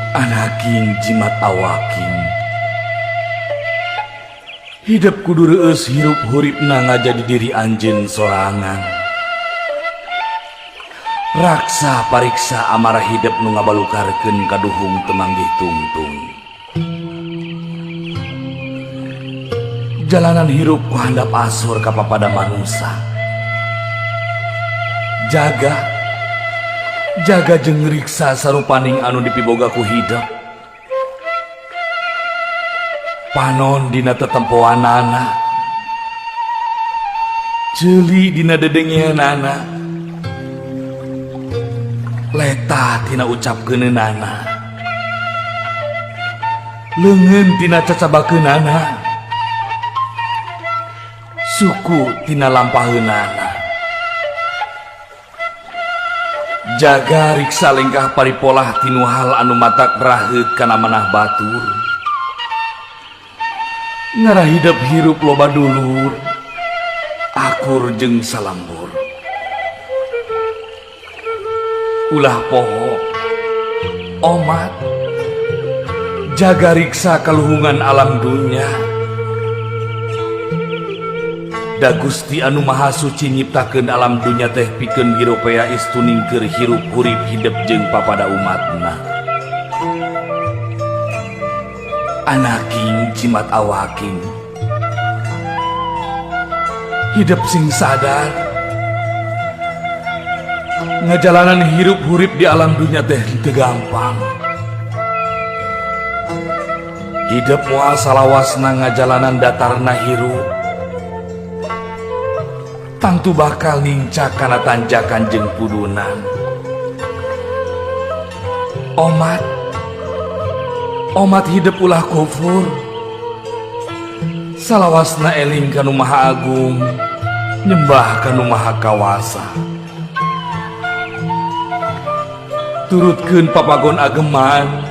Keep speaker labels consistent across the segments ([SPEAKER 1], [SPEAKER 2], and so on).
[SPEAKER 1] Anaking jimat awaking hidup kudu reueus hirup huripna ngajadi diri anjeun sorangan. Raksa pariksa amarah hidup nu ngabalukarkeun kaduhung temanggih tungtung. Jalanan hirup ku handap asur ka papada manusia. Jaga jeung riksa sarupaning anu dipiboga ku hidup. Panon dina tetempoanana, ceuli dina dedengianana, leta tina ucapkeunana, leungeun tina cacabakeunana, suku tina lampaheunana. Jaga riksa lengkah paripolah tinu hal anu matak raheut kana manah batur. Ngarah hidup hirup loba dulur, akur jeung salambur. Ulah poho, omat, jaga riksa kaluhungan alam dunya. Da Gusti anu Maha Suci nyiptakeun alam dunya teh pikeun hiropea istuning keur hirup hurip hidup jeung papada umatna. Anaking jimat awaking hidup sing sadar ngajalanan hirup hurip di alam dunya teh teu gampang. Hidup moal salawasna ngajalanan datarna hirup tangtu bakal nincak kana tanjakan jeung pudunan. Omat hidup ulah kufur, salawasna eling kanu Maha Agung, nyembah kanu Maha Kawasa. Turutkeun papagon ageman,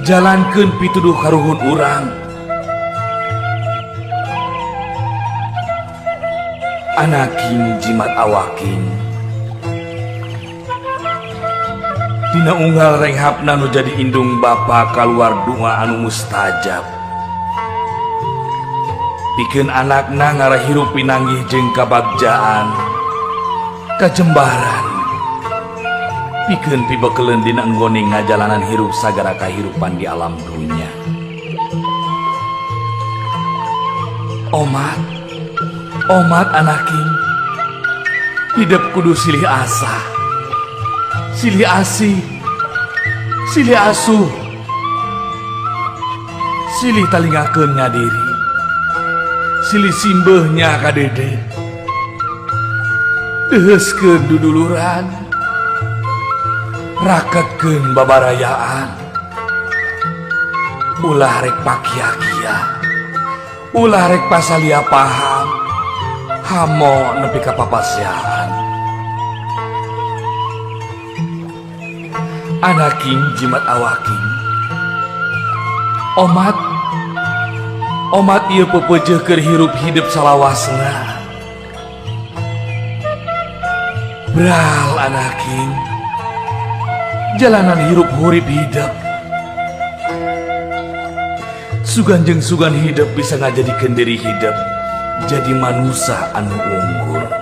[SPEAKER 1] jalankeun pituduh karuhun urang. Anaking jimat awaking dina unggal renghapna nu jadi indung bapa kaluar doa anu mustajab. Pikeun anakna ngarah hirup pinanggih jeung kabagjaan, kajembaran. Pikeun pibekeleun dina enggone ngajalanan hirup sagara kahirupan di alam dunya. Omat anaking hidup kudu silih asa, silih asih, silih asuh, silih talingakeun ngadiri, silih simbeuhnya kadede, deuskeun duduluran, raketkeun babarayaan, ulah rek pakia-kia, ulah rek pasalia paham, hamo nepi ka papasiaan. Anaking jimat awaking omat ieu pepeujeuh keur hirup hidup salawasna. Bral anaking jalanan hirup hurip hidup sugan jeung sugan hidup bisa ngajadikeun diri hidup jadi manusia anu unggul.